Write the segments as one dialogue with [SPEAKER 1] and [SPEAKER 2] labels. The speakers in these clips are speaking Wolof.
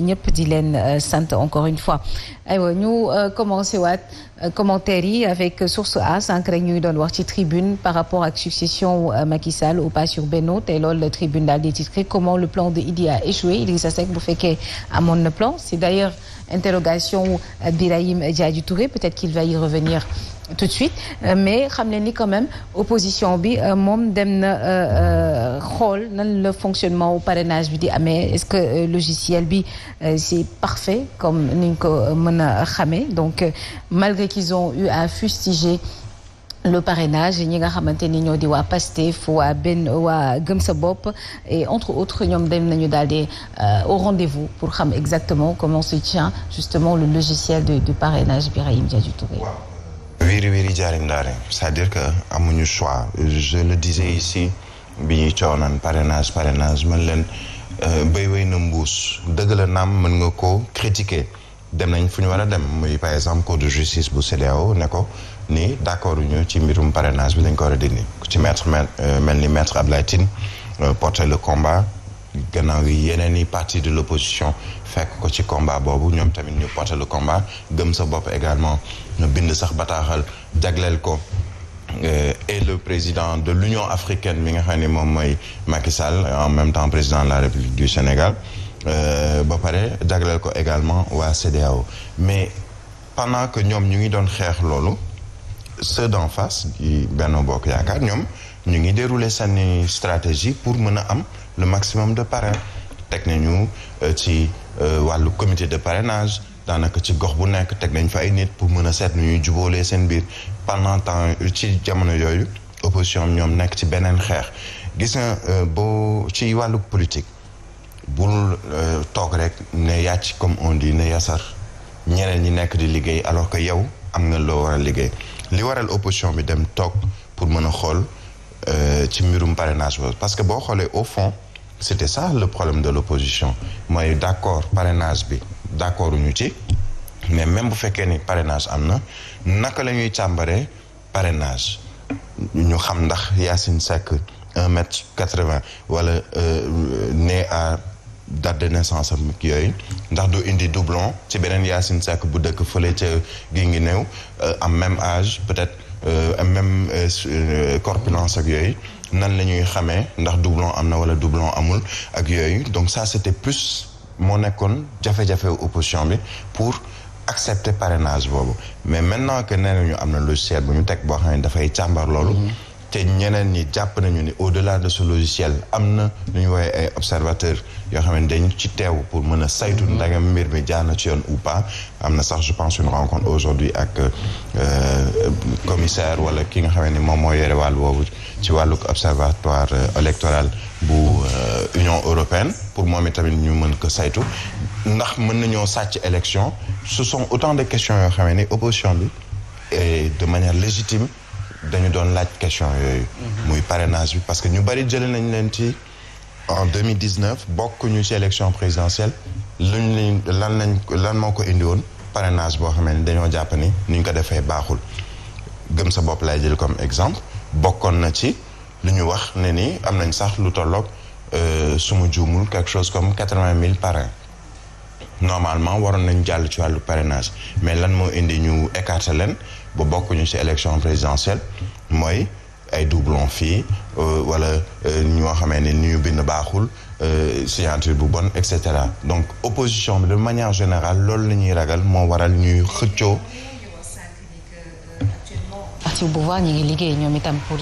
[SPEAKER 1] ñëpp di leen sant encore une fois aywa ñu commencé waat commentaires yi avec source A sànq rek ñu ngi doon wax ci tribune par rapport ak succession Macky Sall ou pas sur Benno tey loolu la tribune daal di titré comment le plan de Idy a échoué Idrissa Seck bu fekkee amoon na plan c'est d'ailleurs interrogation Birahim Diadji Touré peut-être qu'il va y revenir tout de suite mais xam ne ni quand même opposition bi moom dem na xool nan le fonctionnement au parrainage bi di amee est-ce que logiciel bi c'est parfait comme ni ñu ko mën a xamee donc malgré qu'ils ont eu à fustiger le parrainage ñi nga xamante ni ñoo di waa Pastef waa Gëm sa bopp et entre autres ñoom dem nañu daal di au rendez-vous pour xam exactement comment se tient justement le logiciel du parrainage Birahim Diadji Touré.
[SPEAKER 2] wiiri wiiri jaari ndaare c'est-à-dire que amuñu choix je le disais ici bi ñuy coow naan parrainage man leen béy wéy na mbuus dëgg la naam mën nga ko critiquer dem nañ fu ñu war a dem muy par exemple cour de justice bu CEDEAO ne ko ni d'accord ñu ci mbirum parrainage bi dañ ko war a dindi ci mel ni maître Abdoulaye Tine porter le combat gannaaw yi yeneen i parti de l'opposition fekk ko ci combat boobu ñoom tamit ñu porter le combat gëm sa bopp également ñu bind sax bataaxal jagleel ko et le président de l'Union africaine mi nga xam ne moom mooy Macky Sall en même temps président de la République du Sénégal ba pare jagleel ko également waa CEDEAO mais pendant que ñoom ñu ngi doon xeex loolu ceux d'en face di Benno Bokk Yaakaar ñoom ñu ngi dérouler seeni stratégie pour mën a am le maximum de parrain teg nañu ci wàllu comité de parrainage daanaka ci gox bu nekk teg nañ fa ay nit pour mën a seet nu ñuy jubóolee seen biir pendant temps ci jamono yooyu opposition ñoom nekk ci beneen xeex gis nga boo ci wàllu politique bul toog rek ne yàcc comme on dit ne yasar ñeneen ñi nekk di liggéey alors que yow am nga loo war a liggéey li waral opposition bi dem toog pour mën a xool ci mbirum parrainage boobu parce que boo xoolee au fond c'était ça le problème de l'opposition mooy d'accord parrainage bi d'accord ñu ci mais même bu fekkee ni parrainage am na naka la ñuy càmbaree parrainage ñu xam ndax Yacine Seck 1m80 wala né à date de naissance am yooyu ndax du indi doublon ci beneen Yacine Seck bu dëkk fële ca Guinguinéo am même âge peut-être même corpulence ak yooyu nan la ñuy xamee ndax doublon am na wala doublon amul ak yooyu donc ça c'était plus moo nekkoon jafe-jafe opposition bi pour accepter parrainage boobu mais maintenant que nee nañu am na logiciel bu ñu teg boo xam ne dafay càmbar loolu te ñeneen ñi jàpp nañu ni au-delà de ce logiciel am na lu ñu woowee ay observateurs yoo xam ne dañ ci teew pour mën a saytu ndagam mbir mi jaar na ci yoon ou pas am na sax je pense une rencontre aujourd'hui ak commissaire wala ki nga xam ne moom moo yore wàllu boobu ci wàllu observatoire électoral bu Union européenne pour moom itamit ñu mën ko saytu ndax mën nañoo sàcc élection ce sont autant de questions yoo xam ne opposition bi et de manière légitime dañu doon laaj question yooyu muy parrainage bi parce que ñu bari jëlee nañ leen ci en 2019 bokkuñu ci élection présidentielle lan moo ko indi woon parrainage boo xam ne dañoo jàpp ni ñu ko defee baaxul gëm sa bopp lay jël comme exemple bokkoon na ci lu ñu wax ne ni am nañ sax lu tolloog suma juumul quelque chose comme 80 000 parrains normalement waroon nañ jàll ci wàllu parrainage mais lan moo indi ñu écarter leen ba bokkuñu ci élection présidentielle mooy ay doublon fii wala ñoo xamee ne ni ñu bind baaxul signature bu bon et cetera donc opposition bi de manière générale loolu la ñuy ragal moo waral ñuy xëccoo.
[SPEAKER 1] parti au pouvoir ñu ngi liggéey ñoom itam pour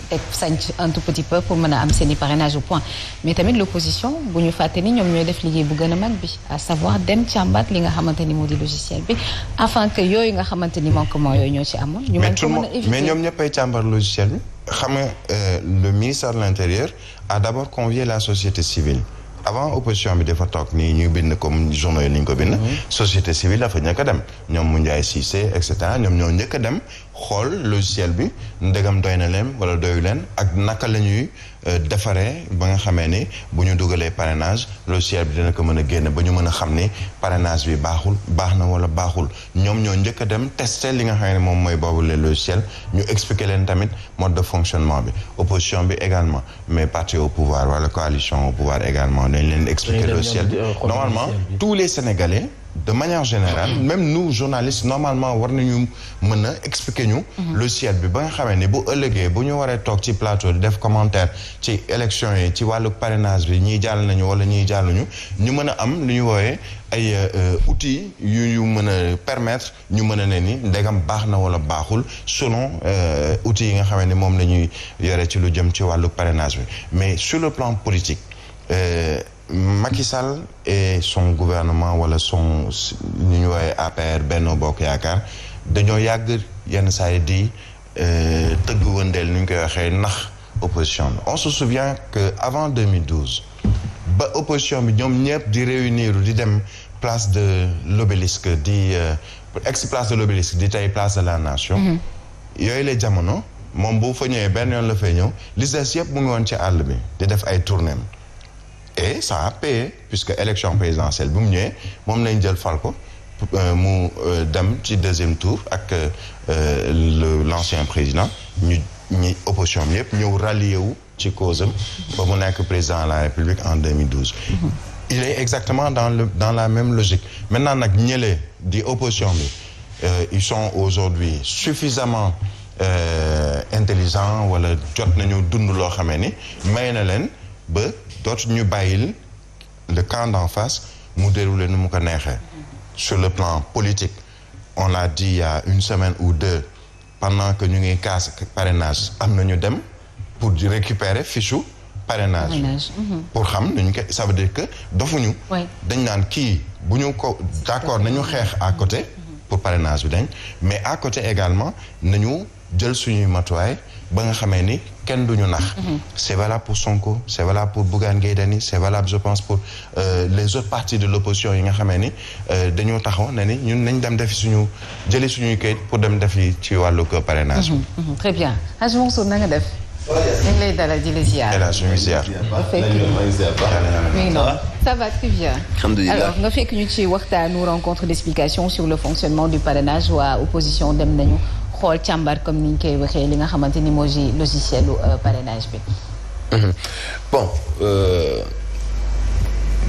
[SPEAKER 1] teg sanc un tout petit peu pour mën a am seen i parrainage au point mais tamit l'opposition bu ñu fàtte ni ñoom ñooy def liggéey bu gën a mag bi à savoir dem càmbat li nga xamante ni moo di logiciel bi afin que yooyu nga xamante ni manquement yooyu ñoo ci amoon ñu mën ko mën a éviter
[SPEAKER 2] mais ñoom ñëppay càmbar logiciel bi xam nga le ministère de l'Intérieur a d'abord convié la société civile avant opposition bi dafa toog nii ñu bind comme journaux yi ni ñu ko bind société civile dafa njëkk a dem ñoom Moundiaye Cissé et cetera ñoom ñoo njëkk a dem xool logiciel bi ndegam doy na leen wala doyu leen ak naka la ñuy defaree ba nga xamee ni bu ñu dugalee parrainage logiciel bi dina ko mën a génne ba ñu mën a xam ni parrainage bi baax na wala baaxul ñoom ñoo njëkk a dem tester li nga xam ne moom mooy boobu le logiciel ñu expliquer leen tamit mode de fonctionnement bi opposition bi également mais parti au pouvoir wala coalition au pouvoir également dañ leen expliquer logiciel bi normalement tous les Sénégalais de manière générale même nous journalistes normalement war nañu mën a expliquer ñu logiciel bi ba nga xamee ni bu ëllëgee bu ñu waree toog ci plateau di def commentaire ci élection yi ci wàllu parrainage bi ñii jàll nañu wala ñii jàlluñu ñu mën a am lu ñu wooyee ay outils yu mën a permettre ñu mën a ne ni ndegam baax na wala baaxul selon outils yi nga xamee ni moom la ñuy yore ci lu jëm ci wàllu parrainage bi mais sur le plan politique Macky Sall et son gouvernement wala son ñu ñu woowee APR Benno Bokk Yaakaar dañoo yàgg yenn saa yi di tëgg wëndeel ni ñu koy waxee nax opposition bi on se souvient que avant 2012 ba opposition bi ñoom ñëpp di réunir di dem place de l'Obélisque di ex place de l'Obélisque di tey place de la Nation yooyu la jamono moom bu fa ñëwee benn yoon la fay ñëw li des yëpp mu ngi woon ci àll bi di def ay tournéem et ça a payé puisque élection présidentielle bu mu ñëwee moom lañ jël fal ko mu dem ci deuxième tour ak l'ancien président ñi opposition bi yëpp ñëw rallié wu ci cause am ba mu nekk président de la République en 2012. Il est exactement dans la même logique maintenant nag ñële di opposition bi ils sont aujourd'hui suffisamment intelligents wala jot nañu dund loo xamee ni may na leen ba dootu ñu bàyyil le camp d'en face mu déroulé nu mu ko neexee sur le plan politique on l'a dit il y a une semaine ou deux pendant que ñu ngi casse parrainage am na ñu dem pour di récupérer fichu parrainage pour xam nañu ko ça veut dire que dofuñu dañ naan kii bu ñu ko d'accord nañu xeex à côté pour parrainage bi dañ mais à côté également nañu jël suñuy matuwaay ba nga xamee ni kenn duñu nax c'est valable pour Sonko c'est valable pour Bougane Gueye Dany c'est valable je pense pour les autres partis de l'opposition yi nga xamee ni dañoo taxaw ne ni ñun nañ dem defi jëli suñuy kayit pour dem defi ci wàllu parrainage
[SPEAKER 1] très bien Hadj Mansour na nga def ñu ngi lay dalal di la ziar ça va très bien alors nga fekk ñu ci waxtaanu rencontre d'explication sur le fonctionnement du parrainage waa opposition dem nañu xool càmbar comme ni ñu koy waxee li nga xamante ni moo di logiciel parrainage bi.
[SPEAKER 3] bon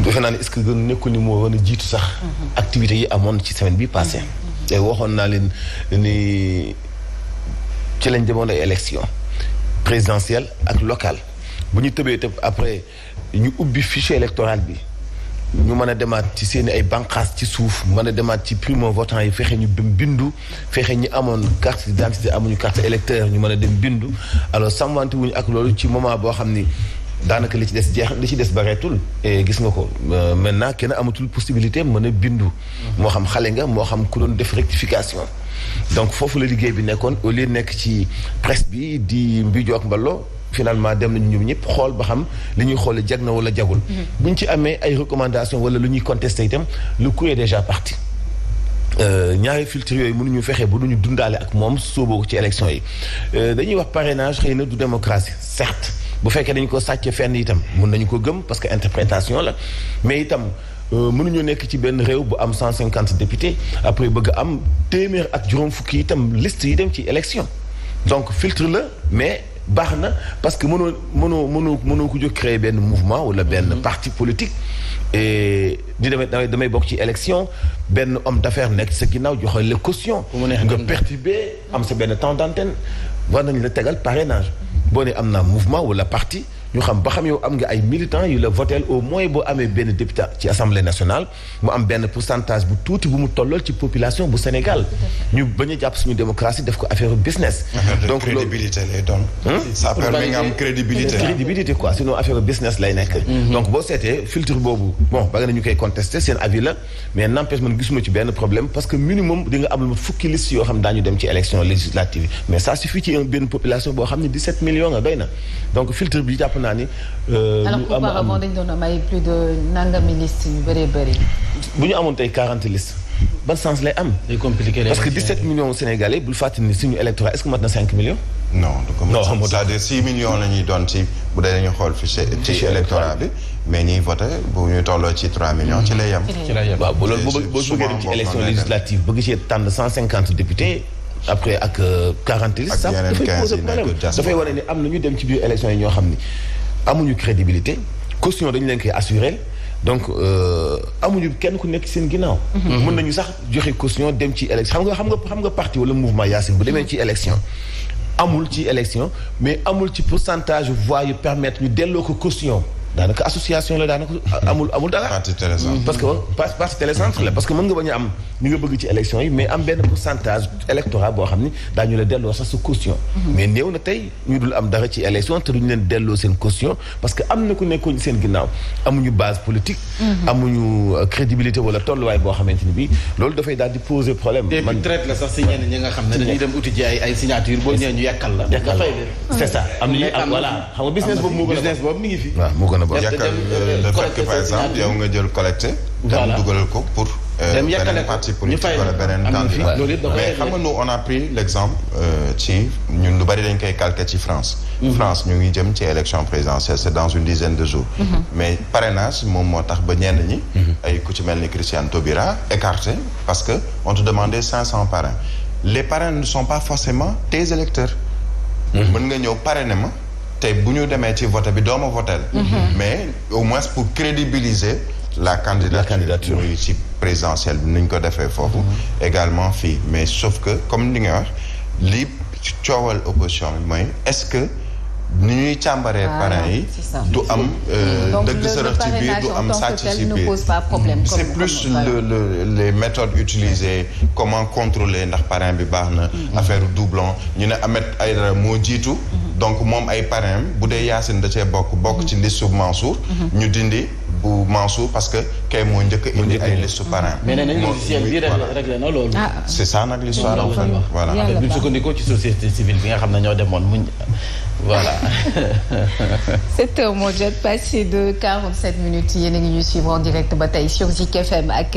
[SPEAKER 3] defe naa ne est-ce que gën nekkul ni moo war a jiitu sax. activités yi amoon ci semaine bi passée. te waxoon naa leen ni ci lañ demoon ay élection présidentielle ak locale bu ñu tëbee tëb après ñu ubbi fichier électoral bi. ñu mën a demaat ci seen ay bànqaas ci suuf mën a demaat ci primo votant yi fexe ñu dem bindu fexe ñi amoon carte d'identité amuñu carte électeur ñu mën a dem bindu alors sàmmante wuñu ak loolu ci moment boo xam ni daanaka li ci des jeex li ci des bareetul et gis nga ko maintenant kenn amatul possibilité mën a bindu moo xam xale nga moo xam ku doon def rectification donc foofu la liggéey bi nekkoon au lieu nekk ci presse bi di mbijo ak mballo finalement dem nañu ñoom ñëpp xool ba xam li ñuy xoole jag na wala jagul bu ñu ci amee ay recommandations wala lu ñuy contesté itam le coup est déjà parti ñaari filtre yooyu mënuñu fexe ba duñu dundaale ak moom sóoboo ko ci élection yi dañuy wax parrainage xëy na du démocratie certes bu fekkee dañu ko sàcce fenn itam mën nañu ko gëm parce que interprétation la mais itam mënuñu nekk ci benn réew bu am 150 députés après bëgg am téeméer ak juróom fukki itam liste yi dem ci élection donc filtre la mais baax na parce que mënoo ko jóg créer benn mouvement wala benn parti politique et di damay bokk ci élection benn homme d'affaires nekk sa ginnaaw joxe la caution nga perturber am sa benn temps d'antenne war nañ la tegal parrainage boo ne am naa mouvement wala parti ñu xam ba xam yow am nga ay militants yu la votel au moins boo amee benn député ci assemblée nationale mu am benn pourcentage bu tuuti bu mu tollool ci population bu Sénégal ñu bañ a jàpp suñu démocratie def ko affaire business donc
[SPEAKER 2] crédibilité lay doon ça permet nga am crédibilité
[SPEAKER 3] quoi sinon affaire business lay nekk donc boo seetee filtre boobu bon ba nga nañu koy contester seen avis la mais n'empêche man gisuma ci benn problème parce que minimum di nga am lu fukki liste yoo xam daañu dem ci élection législative mais ça suffit ci benn population boo xam ne 17 millions nga doy na donc filtre bi jàpp naa ni
[SPEAKER 1] alors auparavant dañ doon am ay plus de nangami liste yu bëree bëri
[SPEAKER 3] bu ñu amoon tey 40 listes ban sens lay am.
[SPEAKER 4] day compliqué
[SPEAKER 3] parce que 17 millions Sénégalais bul fàttali ni suñu électorat est-ce que mat na 5 millions.
[SPEAKER 2] non du ko mën c'est-à-dire 6 millions la ñuy doon ci bu dee dañuy xool ci électorat bi mais ñiy voté bu ñu tolloo ci 3 millions ci lay yem.
[SPEAKER 3] waaw loolu boo bëggee dem ci élection législative bëgg ci tànn 150 députés après ak 40 listes. sax dafay poser problème dafay wane ni am na ñu dem ci biir élection yi ñoo xam ni amuñu crédibilité caution dañu leen koy assurer donc amuñu kenn ku nekk seen ginnaaw. mën nañu sax joxe caution dem ci élection xam nga parti wala mouvement Yacine bu demee ci élection. amul ci élection mais amul ci pourcentage voix yu permettre ñu delloo ko caution daanaka association la daanaka amul dara.
[SPEAKER 2] parti télécentre
[SPEAKER 3] parce que parti télécentre la parce que mën nga bañ a am ni nga bëgg ci élection yi mais am benn pourcentage électoral boo xam ni daañu la delloo sax sa caution. mais néew na tey ñu dul am dara ci élection te duñu leen delloo seen caution parce que am na ku nekkoon seen ginnaaw amuñu base politique. amuñu crédibilité wala tolluwaay boo xamante ni bii loolu dafay daal di poser problème.
[SPEAKER 4] man traite la sax si ñenn ñi nga xam ne dañuy dem uti ji ay signature boo ñëwee ñu yàkkal la.
[SPEAKER 3] c'est ça am nañu voilà xam nga business boobu mi ngi fi. waaw moo gën a
[SPEAKER 2] yàkkal le fait que par exemple yow nga jël collecté.
[SPEAKER 4] voilà
[SPEAKER 2] dem dugalal ko pour.
[SPEAKER 4] beneen
[SPEAKER 2] parti politique wala beneen candidat mais xam nga nous on a pris l'exemple ci ñun lu bari dañ koy calquer ci France. France ñu ngi jëm ci élection présidentielle c'est dans une dizaine de jours. mais parrainage moom moo tax ba ñenn ñi. ay ku ci mel ni Christiane Taubira écarté parce que on te demandait 500 parrains les parrains ne sont pas forcément tes électeurs. mën nga ñëw parrainer ma. te bu ñu demee ci vote bi doo ma votel mais au moins pour crédibiliser la candidature muy ci présidentielle bi nuñ ko defee foofu également fii mais sauf que comme li nga wax li coowal opposition bi mooy est-ce que ni ñuy càmbaree parrain yi du am dëgg sërëx ci biir du am sàcc ci biir c'est plus les méthodes utilisées comment contrôler ndax parrain bi baax na affaire doublon ñu ne Ahmed Aïdara moo jiitu donc moom ay parrain bu dee Yacine da cee bokk ci liste Mansour ñu dindi bu Mansour parce que kay moo njëkk indi ay liste parrain
[SPEAKER 4] mais nee nañ logiciel bi réglé na loolu
[SPEAKER 2] c'est ça nag l'histoire en fait voilà
[SPEAKER 4] bu ñu sukkandikoo ci société civile bi nga xam ne ñoo demoon muñ voilà
[SPEAKER 1] 7 heures moo jot passé de 47 minutes yéen a ngi ñu suivre en direct ba tey sur Zik FM ak